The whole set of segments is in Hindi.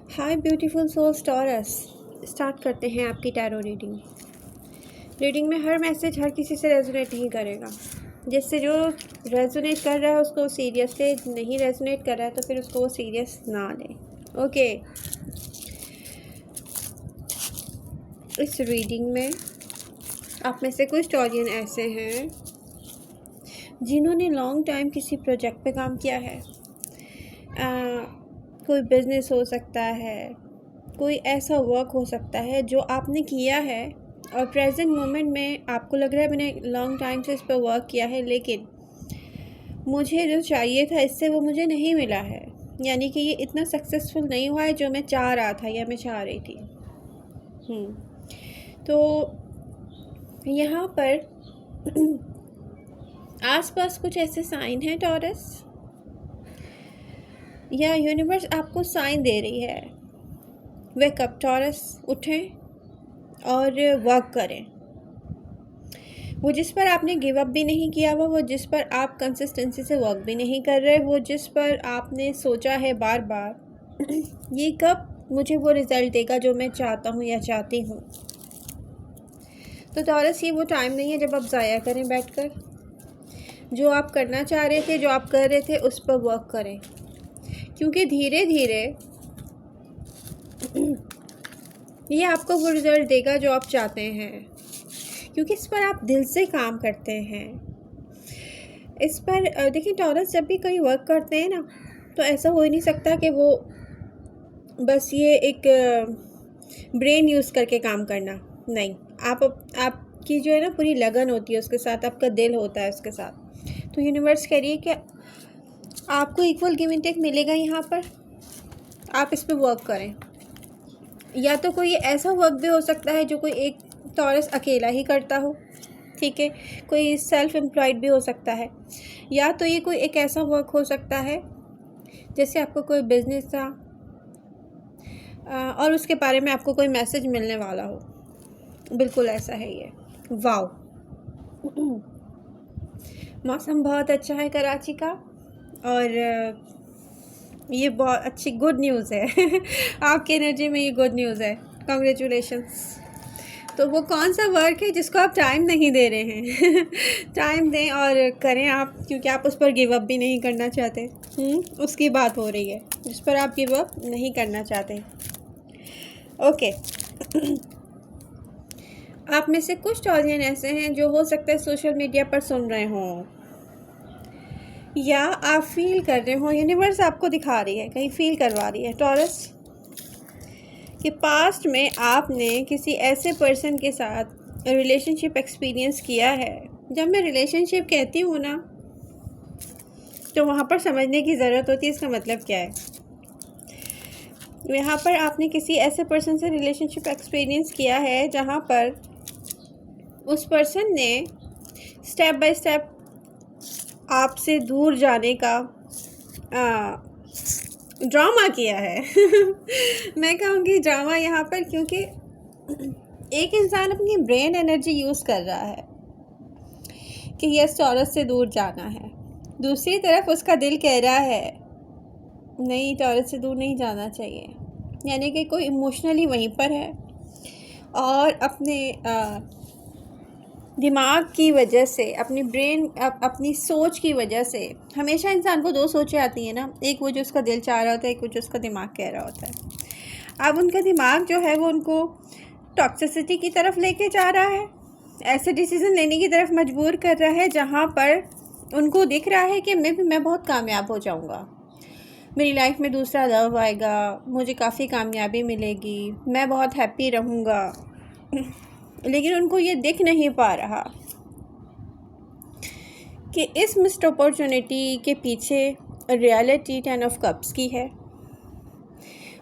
हाय ब्यूटीफुल सोल्स टॉरस। स्टार्ट करते हैं आपकी टैरो रीडिंग में हर मैसेज हर किसी से रेजोनेट नहीं करेगा। जिससे जो रेजोनेट कर रहा है उसको सीरियस ले, नहीं रेजोनेट कर रहा है तो फिर उसको वो सीरियस ना ले। ओके, इस रीडिंग में आप में से कुछ ऑडियन ऐसे हैं जिन्होंने लॉन्ग टाइम किसी प्रोजेक्ट पे काम किया है। कोई बिजनेस हो सकता है, कोई ऐसा वर्क हो सकता है जो आपने किया है और प्रेजेंट मोमेंट में आपको लग रहा है मैंने लॉन्ग टाइम से इस पर वर्क किया है, लेकिन मुझे जो चाहिए था इससे वो मुझे नहीं मिला है। यानी कि ये इतना सक्सेसफुल नहीं हुआ है जो मैं चाह रहा था या मैं चाह रही थी। तो यहाँ पर आसपास कुछ ऐसे साइन हैं टॉरस, या यूनिवर्स आपको साइन दे रही है। वेकअप टॉरस, उठें और वर्क करें। वो जिस पर आपने गिव अप भी नहीं किया हुआ, वो जिस पर आप कंसिस्टेंसी से वर्क भी नहीं कर रहे, वो जिस पर आपने सोचा है बार बार ये कब मुझे वो रिज़ल्ट देगा जो मैं चाहता हूँ या चाहती हूँ। तो टॉरस, ये वो टाइम नहीं है जब आप ज़ाया करें बैठकर। जो आप करना चाह रहे थे, जो आप कर रहे थे, उस पर वर्क करें, क्योंकि धीरे धीरे ये आपको वो रिज़ल्ट देगा जो आप चाहते हैं, क्योंकि इस पर आप दिल से काम करते हैं। इस पर देखिए टॉरस, जब भी कोई वर्क करते हैं ना, तो ऐसा हो ही नहीं सकता कि वो बस ये एक ब्रेन यूज़ करके काम करना नहीं। आपकी जो है ना पूरी लगन होती है उसके साथ, आपका दिल होता है उसके साथ। तो यूनिवर्स कह रही है कि आपको इक्वल गिव एंड टेक मिलेगा यहाँ पर। आप इस पर वर्क करें। या तो कोई ऐसा वर्क भी हो सकता है जो कोई एक टॉरस अकेला ही करता हो, ठीक है। कोई सेल्फ एम्प्लॉयड भी हो सकता है, या तो ये कोई एक ऐसा वर्क हो सकता है जैसे आपको कोई बिजनेस था और उसके बारे में आपको कोई मैसेज मिलने वाला हो। बिल्कुल ऐसा है ये। वाओ, मौसम बहुत अच्छा है कराची का, और ये बहुत अच्छी गुड न्यूज़ है आपकी एनर्जी में ये गुड न्यूज़ है। कॉन्ग्रेचुलेशंस। तो वो कौन सा वर्क है जिसको आप टाइम नहीं दे रहे हैं टाइम दें और करें आप, क्योंकि आप उस पर गिव अप भी नहीं करना चाहते। उसकी बात हो रही है जिस पर आप गिव अप नहीं करना चाहते। ओके आप में से कुछ ऑडियंस ऐसे हैं जो हो सकता है सोशल मीडिया पर सुन रहे हों, या आप फील कर रहे हो, यूनिवर्स आपको दिखा रही है, कहीं फील करवा रही है टॉरस, कि पास्ट में आपने किसी ऐसे पर्सन के साथ रिलेशनशिप एक्सपीरियंस किया है। जब मैं रिलेशनशिप कहती हूँ ना, तो वहाँ पर समझने की ज़रूरत होती है इसका मतलब क्या है। यहाँ पर आपने किसी ऐसे पर्सन से रिलेशनशिप एक्सपीरियंस किया है जहाँ पर उस पर्सन ने स्टेप बाय स्टेप आपसे दूर जाने का ड्रामा किया है मैं कहूँगी ड्रामा यहाँ पर, क्योंकि एक इंसान अपनी ब्रेन एनर्जी यूज़ कर रहा है कि यस टॉरस से दूर जाना है, दूसरी तरफ उसका दिल कह रहा है नहीं, टॉरस से दूर नहीं जाना चाहिए। यानी कि कोई इमोशनली वहीं पर है और अपने दिमाग की वजह से, अपनी ब्रेन अपनी सोच की वजह से, हमेशा इंसान को दो सोचें आती हैं ना, एक वो जो उसका दिल चाह रहा होता है, एक वो जो उसका दिमाग कह रहा होता है। अब उनका दिमाग जो है वो उनको टॉक्सिसिटी की तरफ लेके जा रहा है, ऐसे डिसीज़न लेने की तरफ मजबूर कर रहा है जहाँ पर उनको दिख रहा है कि मैं बहुत कामयाब हो जाऊँगा, मेरी लाइफ में दूसरा लव आएगा, मुझे काफ़ी कामयाबी मिलेगी, मैं बहुत हैप्पी रहूँगा। लेकिन उनको ये दिख नहीं पा रहा कि इस मिस्ड अपॉर्चुनिटी के पीछे रियलिटी 10 ऑफ कप्स की है।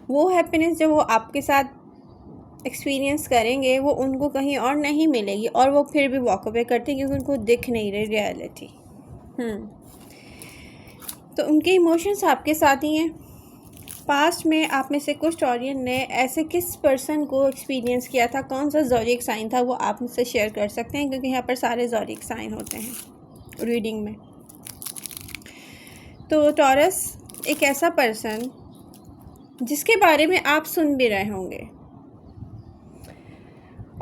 वो हैप्पीनेस जो वो आपके साथ एक्सपीरियंस करेंगे वो उनको कहीं और नहीं मिलेगी, और वो फिर भी वॉक अवे करते हैं क्योंकि उनको दिख नहीं रही रियलिटी। तो उनके इमोशंस आपके साथ ही हैं। पास्ट में आप में से कुछ ऑडियंस ने ऐसे किस पर्सन को एक्सपीरियंस किया था, कौन सा ज़ोडिएक साइन था, वो आप मुझसे शेयर कर सकते हैं, क्योंकि यहाँ पर सारे ज़ोडिएक साइन होते हैं रीडिंग में। तो टॉरस, एक ऐसा पर्सन जिसके बारे में आप सुन भी रहे होंगे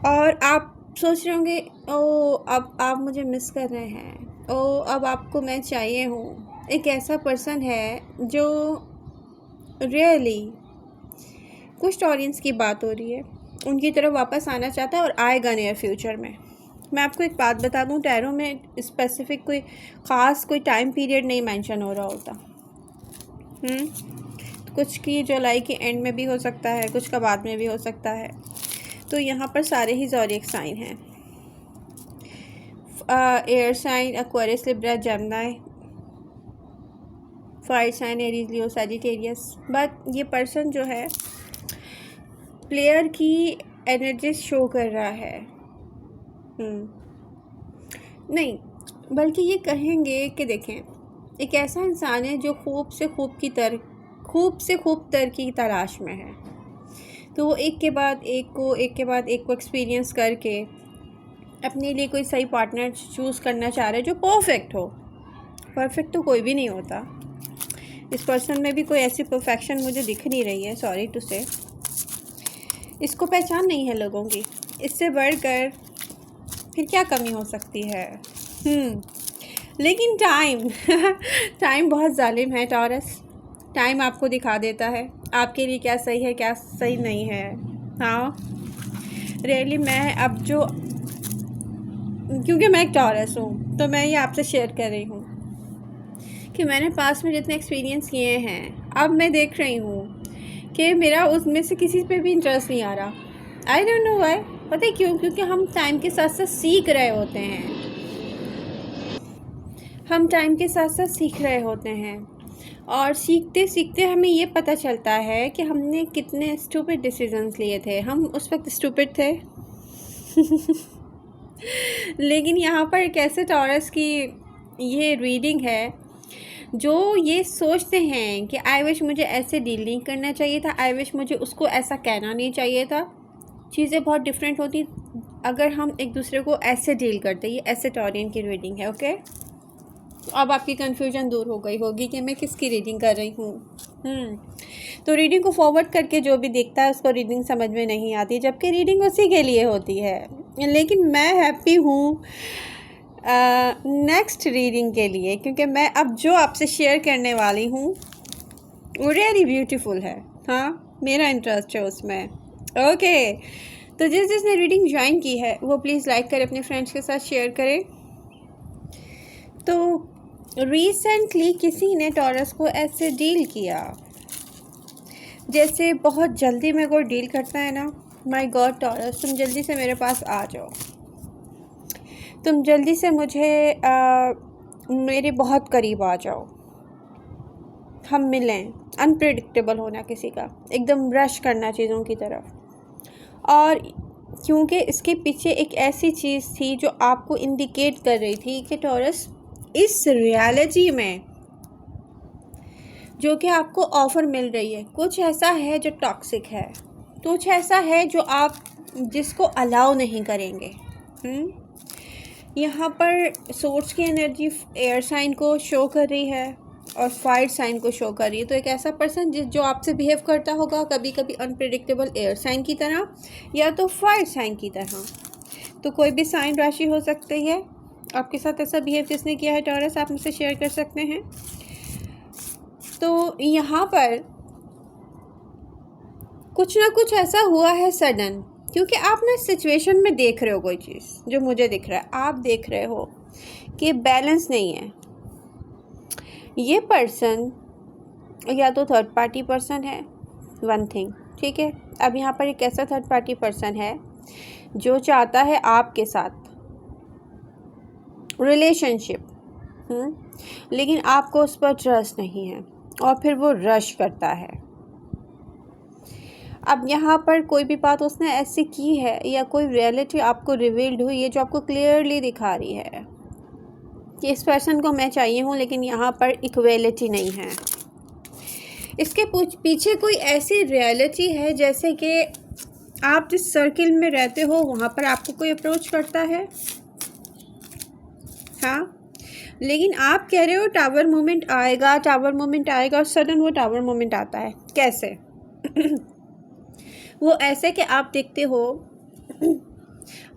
और आप सोच रहे होंगे ओ अब आप मुझे मिस कर रहे हैं, ओ अब आपको मैं चाहिए हूँ। एक ऐसा पर्सन है जो रियली कुछ ऑडियंस की बात हो रही है, उनकी तरफ वापस आना चाहता है और आएगा नियर फ्यूचर में। मैं आपको एक बात बता दूं, टैरो में स्पेसिफिक कोई ख़ास कोई टाइम पीरियड नहीं मेंशन हो रहा होता। कुछ की जुलाई के एंड में भी हो सकता है, कुछ का बाद में भी हो सकता है। तो यहाँ पर सारे ही ज़ोडिएक साइन हैं, air sign Aquarius, Libra, Gemini, fire sign Aries, Leo, Sagittarius. But ये पर्सन जो है प्लेयर की एनर्जी शो कर रहा है। नहीं, बल्कि ये कहेंगे कि देखें, एक ऐसा इंसान है जो खूब से खूब तर की तलाश में है। तो वो एक के बाद एक को एक्सपीरियंस करके अपने लिए कोई सही पार्टनर चूज़ करना चाह रहे हैं जो परफेक्ट हो। परफेक्ट तो कोई भी नहीं होता, इस पर्सन में भी कोई ऐसी परफेक्शन मुझे दिख नहीं रही है, सॉरी टू से। इसको पहचान नहीं है लोगों की, इससे बढ़कर फिर क्या कमी हो सकती है। लेकिन टाइम बहुत जालिम है टॉरस। टाइम आपको दिखा देता है आपके लिए क्या सही है क्या सही नहीं है। हाँ, रियली मैं अब जो, क्योंकि मैं एक टॉरस हूँ तो मैं ये आपसे शेयर कर रही हूँ कि मैंने पास में जितने एक्सपीरियंस किए हैं, अब मैं देख रही हूँ कि मेरा उसमें से किसी पे भी इंटरेस्ट नहीं आ रहा। आई डोंट नो व्हाई, पता है क्यों? क्योंकि हम टाइम के साथ साथ सीख रहे होते हैं। और सीखते सीखते हमें ये पता चलता है कि हमने कितने स्टूपिड डिसीजंस लिए थे। हम उस वक्त स्टूपिड थे लेकिन यहाँ पर एक ऐसे टॉरस की ये रीडिंग है जो ये सोचते हैं कि आई विश मुझे ऐसे डील नहीं करना चाहिए था, आई विश मुझे उसको ऐसा कहना नहीं चाहिए था। चीज़ें बहुत डिफरेंट होती अगर हम एक दूसरे को ऐसे डील करते। ये ऐसे टॉरियन की रीडिंग है, ओके। अब आपकी कन्फ्यूजन दूर हो गई होगी कि मैं किसकी रीडिंग कर रही हूँ। तो रीडिंग को फॉरवर्ड करके जो भी देखता है उसको रीडिंग समझ में नहीं आती, जबकि रीडिंग उसी के लिए होती है। लेकिन मैं हैप्पी हूँ नेक्स्ट रीडिंग के लिए, क्योंकि मैं अब जो आपसे शेयर करने वाली हूँ वो रियली ब्यूटीफुल है। हाँ, मेरा इंटरेस्ट है उसमें, ओके। तो जिसने रीडिंग ज्वाइन की है वो प्लीज़ लाइक करें, अपने फ्रेंड्स के साथ शेयर करें। तो रिसेंटली किसी ने टॉरस को ऐसे डील किया जैसे बहुत जल्दी में कोई डील करता है ना, माय गॉड टॉरस तुम जल्दी से मेरे पास आ जाओ, तुम जल्दी से मुझे मेरे बहुत करीब आ जाओ, हम मिलें। अनप्रेडिक्टेबल होना किसी का, एकदम रश करना चीज़ों की तरफ। और क्योंकि इसके पीछे एक ऐसी चीज़ थी जो आपको इंडिकेट कर रही थी कि टॉरस इस रियलिटी में जो कि आपको ऑफ़र मिल रही है, कुछ ऐसा है जो टॉक्सिक है, कुछ ऐसा है जो आप जिसको अलाउ नहीं करेंगे। यहाँ पर सोर्स की एनर्जी एयर साइन को शो कर रही है और फायर साइन को शो कर रही है। तो एक ऐसा पर्सन जो आपसे बिहेव करता होगा कभी कभी अनप्रेडिक्टेबल एयर साइन की तरह या तो फायर साइन की तरह। तो कोई भी साइन राशि हो सकती है आपके साथ ऐसा बिहेव जिसने किया है टॉरस, आप मुझसे शेयर कर सकते हैं। तो यहाँ पर कुछ ना कुछ ऐसा हुआ है सडन, क्योंकि आप ना सिचुएशन में देख रहे हो कोई चीज़ जो मुझे दिख रहा है, आप देख रहे हो कि बैलेंस नहीं है। ये पर्सन या तो थर्ड पार्टी पर्सन है, वन थिंग, ठीक है। अब यहाँ पर एक ऐसा थर्ड पार्टी पर्सन है जो चाहता है आपके साथ रिलेशनशिप, लेकिन आपको उस पर ट्रस्ट नहीं है और फिर वो रश करता है। अब यहाँ पर कोई भी बात उसने ऐसी की है या कोई रियलिटी आपको रिवील्ड हुई है जो आपको क्लियरली दिखा रही है कि इस पर्सन को मैं चाहिए हूँ, लेकिन यहाँ पर इक्वेलिटी नहीं है। इसके पीछे कोई ऐसी रियलिटी है जैसे कि आप जिस सर्किल में रहते हो वहाँ पर आपको कोई अप्रोच करता है, हाँ, लेकिन आप कह रहे हो टावर मोमेंट आएगा और सडन वो टावर मोमेंट आता है। कैसे? वो ऐसे कि आप देखते हो,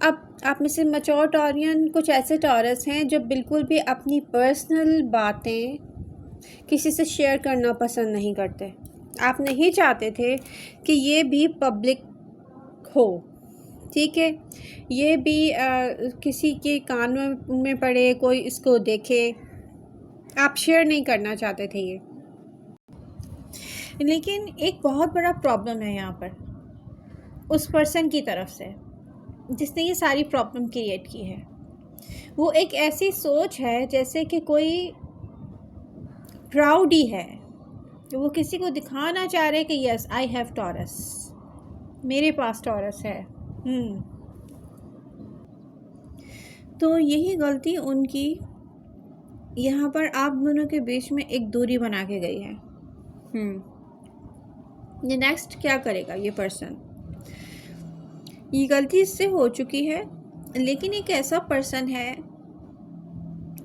अब आप में से मैच्योर टॉरियन कुछ ऐसे टॉरस हैं जो बिल्कुल भी अपनी पर्सनल बातें किसी से शेयर करना पसंद नहीं करते। आप नहीं चाहते थे कि ये भी पब्लिक हो, ठीक है, ये भी किसी के कान में पड़े, कोई इसको देखे, आप शेयर नहीं करना चाहते थे ये। लेकिन एक बहुत बड़ा प्रॉब्लम है यहाँ पर उस पर्सन की तरफ से जिसने ये सारी प्रॉब्लम क्रिएट की है। वो एक ऐसी सोच है जैसे कि कोई प्राउडी है, वो किसी को दिखाना चाह रहे कि यस आई हैव टॉरस, मेरे पास टॉरस है। तो यही गलती उनकी यहाँ पर आप दोनों के बीच में एक दूरी बना के गई है। ये नेक्स्ट क्या करेगा ये पर्सन, ये गलती इससे हो चुकी है, लेकिन एक ऐसा पर्सन है,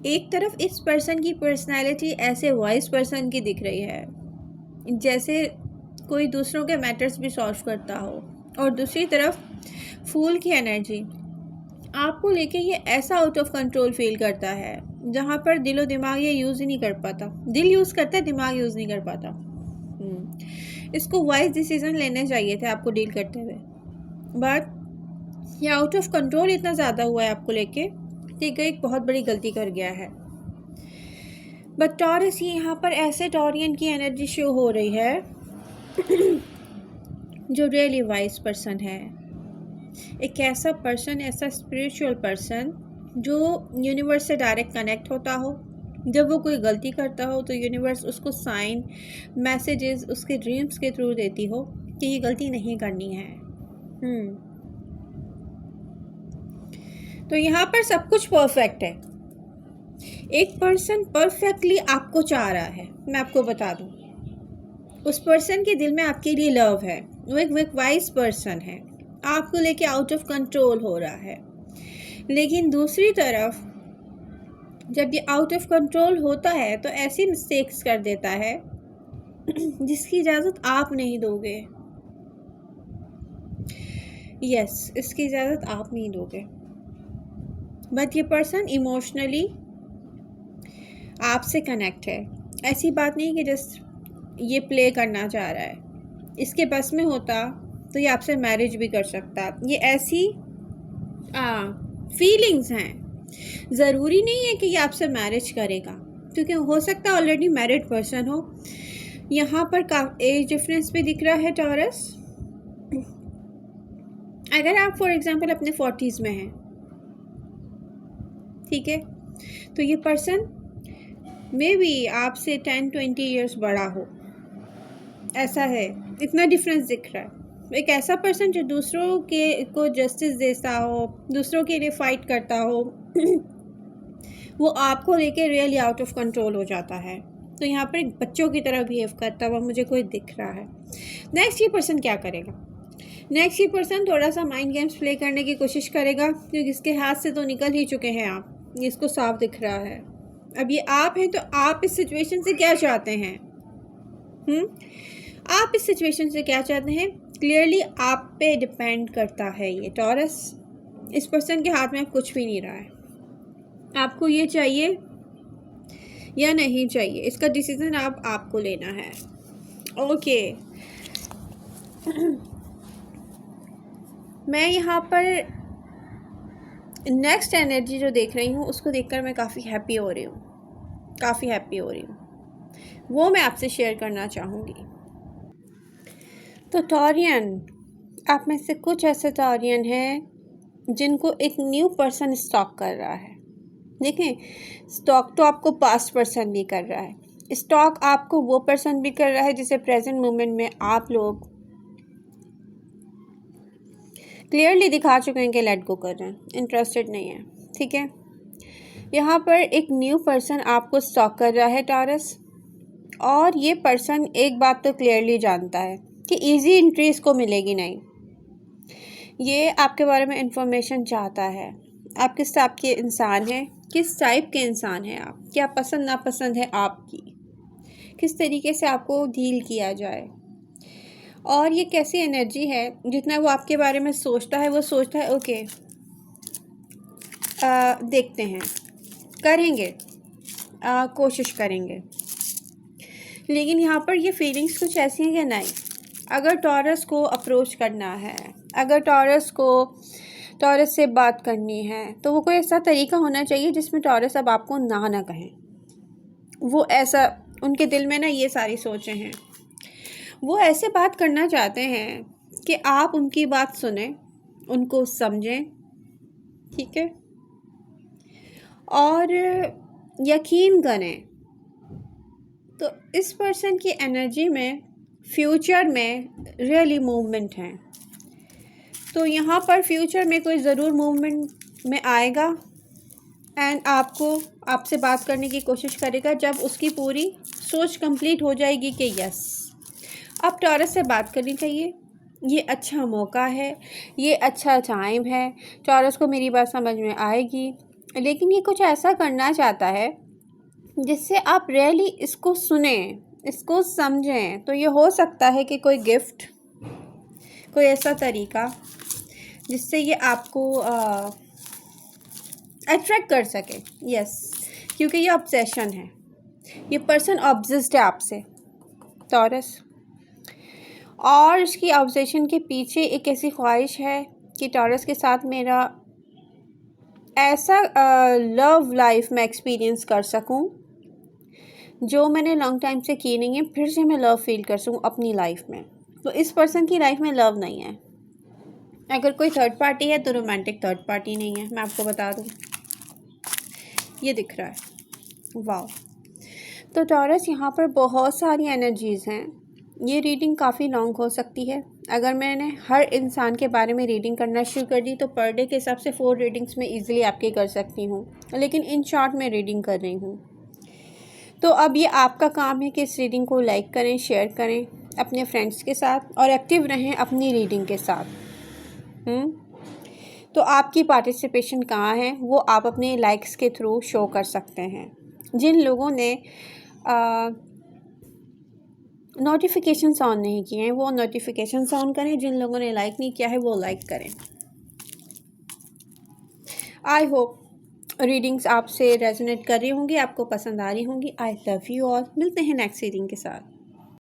एक तरफ इस पर्सन की पर्सनालिटी ऐसे वाइज पर्सन की दिख रही है जैसे कोई दूसरों के मैटर्स भी सॉल्व करता हो, और दूसरी तरफ फूल की एनर्जी आपको लेके ये ऐसा आउट ऑफ कंट्रोल फील करता है जहाँ पर दिलो दिमाग ये यूज़ ही नहीं कर पाता। दिल यूज़ करता है, दिमाग यूज़ नहीं कर पाता। इसको वाइज डिसीजन लेने चाहिए थे आपको डील करते हुए, बट ये आउट ऑफ कंट्रोल इतना ज़्यादा हुआ है आपको लेके कि एक बहुत बड़ी गलती कर गया है। बट टॉरस ये यहाँ पर ऐसे टॉरियन की एनर्जी शो हो रही है जो रियली वाइज पर्सन है, एक ऐसा पर्सन, ऐसा स्पिरिचुअल पर्सन जो यूनिवर्स से डायरेक्ट कनेक्ट होता हो। जब वो कोई गलती करता हो तो यूनिवर्स उसको साइन मैसेजेस उसके ड्रीम्स के थ्रू देती हो कि ये गलती नहीं करनी है। तो यहाँ पर सब कुछ परफेक्ट है। एक पर्सन परफेक्टली आपको चाह रहा है, मैं आपको बता दूँ, उस पर्सन के दिल में आपके लिए लव है, वो एक वाइज पर्सन है, आपको लेके आउट ऑफ कंट्रोल हो रहा है। लेकिन दूसरी तरफ जब ये आउट ऑफ कंट्रोल होता है तो ऐसी मिस्टेक्स कर देता है जिसकी इजाज़त आप नहीं दोगे। यस, इसकी इजाज़त आप नहीं दोगे। बट ये पर्सन इमोशनली आपसे कनेक्ट है। ऐसी बात नहीं कि जस्ट ये प्ले करना चाह रहा है, इसके बस में होता तो ये आपसे मैरिज भी कर सकता। ये ऐसी फीलिंग्स हैं, ज़रूरी नहीं है कि ये आपसे मैरिज करेगा, क्योंकि हो सकता है ऑलरेडी मैरिड पर्सन हो। यहाँ पर एज डिफरेंस भी दिख रहा है टॉरस। अगर आप फॉर एग्जांपल अपने 40s में हैं, ठीक है, तो ये पर्सन मे बी आपसे 10-20 ईयर्स बड़ा हो, ऐसा है, इतना डिफरेंस दिख रहा है। एक ऐसा पर्सन जो दूसरों के को जस्टिस देता हो, दूसरों के लिए फाइट करता हो वो आपको लेके रियली आउट ऑफ कंट्रोल हो जाता है। तो यहाँ पर एक बच्चों की तरह बिहेव करता हुआ मुझे कोई दिख रहा है। नेक्स्ट ये पर्सन क्या करेगा, नेक्स्ट ये पर्सन थोड़ा सा माइंड गेम्स प्ले करने की कोशिश करेगा, क्योंकि इसके हाथ से तो निकल ही चुके हैं आप, इसको साफ दिख रहा है। अब ये आप हैं तो आप इस सिचुएशन से क्या चाहते हैं? आप इस सिचुएशन से क्या चाहते हैं क्लियरली आप पे डिपेंड करता है। ये टॉरस, इस पर्सन के हाथ में कुछ भी नहीं रहा है, आपको ये चाहिए या नहीं चाहिए, इसका डिसीजन आपको लेना है। ओके मैं यहाँ पर नेक्स्ट एनर्जी जो देख रही हूँ उसको देखकर मैं काफ़ी हैप्पी हो रही हूँ, वो मैं आपसे शेयर करना चाहूँगी। तो टॉरियन, आप में से कुछ ऐसे टॉरियन हैं जिनको एक न्यू पर्सन स्टॉक कर रहा है। देखें, स्टॉक तो आपको पास्ट पर्सन भी कर रहा है, स्टॉक आपको वो पर्सन भी कर रहा है जिसे प्रेजेंट मोमेंट में आप लोग क्लियरली दिखा चुके हैं कि लेट गो कर रहे हैं, इंटरेस्टेड नहीं है, ठीक है। यहाँ पर एक न्यू पर्सन आपको स्टॉक कर रहा है टॉरस, और ये पर्सन एक बात तो क्लियरली जानता है कि इजी एंट्री इसको मिलेगी नहीं। ये आपके बारे में इंफॉर्मेशन चाहता है, आप किस टाइप के इंसान हैं, किस टाइप के इंसान हैं आप, क्या पसंद नापसंद है आपकी, किस तरीके से आपको डील किया जाए। और ये कैसी एनर्जी है, जितना वो आपके बारे में सोचता है वो सोचता है ओके देखते हैं, करेंगे, कोशिश करेंगे। लेकिन यहाँ पर ये फीलिंग्स कुछ ऐसी हैं कि नहीं, अगर टॉरस को अप्रोच करना है, अगर टॉरस से बात करनी है, तो वो कोई ऐसा तरीका होना चाहिए जिसमें टॉरस अब आपको ना कहें। वो ऐसा, उनके दिल में ना ये सारी सोचें हैं, वो ऐसे बात करना चाहते हैं कि आप उनकी बात सुने, उनको समझें, ठीक है, और यकीन करें। तो इस पर्सन की एनर्जी में फ्यूचर में रियली मूवमेंट है। तो यहाँ पर फ्यूचर में कोई ज़रूर मूवमेंट में आएगा एंड आपसे बात करने की कोशिश करेगा जब उसकी पूरी सोच कंप्लीट हो जाएगी कि यस अब टॉरस से बात करनी चाहिए, ये अच्छा मौका है, ये अच्छा टाइम है, टॉरस को मेरी बात समझ में आएगी। लेकिन ये कुछ ऐसा करना चाहता है जिससे आप रियली इसको सुने, इसको समझें। तो ये हो सकता है कि कोई गिफ्ट, कोई ऐसा तरीका जिससे ये आपको अट्रैक्ट कर सके। यस, क्योंकि ये ऑब्सेशन है, ये पर्सन ऑब्सेस्ड है आपसे, टॉरस। और इसकी ऑब्सेशन के पीछे एक ऐसी ख्वाहिश है कि टॉरस के साथ मेरा ऐसा लव लाइफ में एक्सपीरियंस कर सकूं जो मैंने लॉन्ग टाइम से की नहीं है, फिर से मैं लव फील कर सकूं अपनी लाइफ में। तो इस पर्सन की लाइफ में लव नहीं है। अगर कोई थर्ड पार्टी है तो रोमांटिक थर्ड पार्टी नहीं है, मैं आपको बता दूं, ये दिख रहा है। वाह। तो टॉरस यहाँ पर बहुत सारी एनर्जीज़ हैं। ये रीडिंग काफ़ी लॉन्ग हो सकती है। अगर मैंने हर इंसान के बारे में रीडिंग करना शुरू कर दी तो पर डे के हिसाब से 4 रीडिंग्स में ईज़िली आपकी कर सकती हूँ, लेकिन इन शॉर्ट में रीडिंग कर रही हूँ। तो अब ये आपका काम है कि इस रीडिंग को लाइक करें, शेयर करें अपने फ्रेंड्स के साथ और एक्टिव रहें अपनी रीडिंग के साथ। तो आपकी पार्टिसिपेशन कहाँ है वो आप अपने लाइक्स के थ्रू शो कर सकते हैं। जिन लोगों ने नोटिफिकेशंस ऑन नहीं किए हैं वो नोटिफिकेशंस ऑन करें, जिन लोगों ने लाइक नहीं किया है वो लाइक करें। आई होप रीडिंग्स आपसे रेजोनेट कर रही होंगी, आपको पसंद आ रही होंगी। I love you all. मिलते हैं नेक्स्ट रीडिंग के साथ।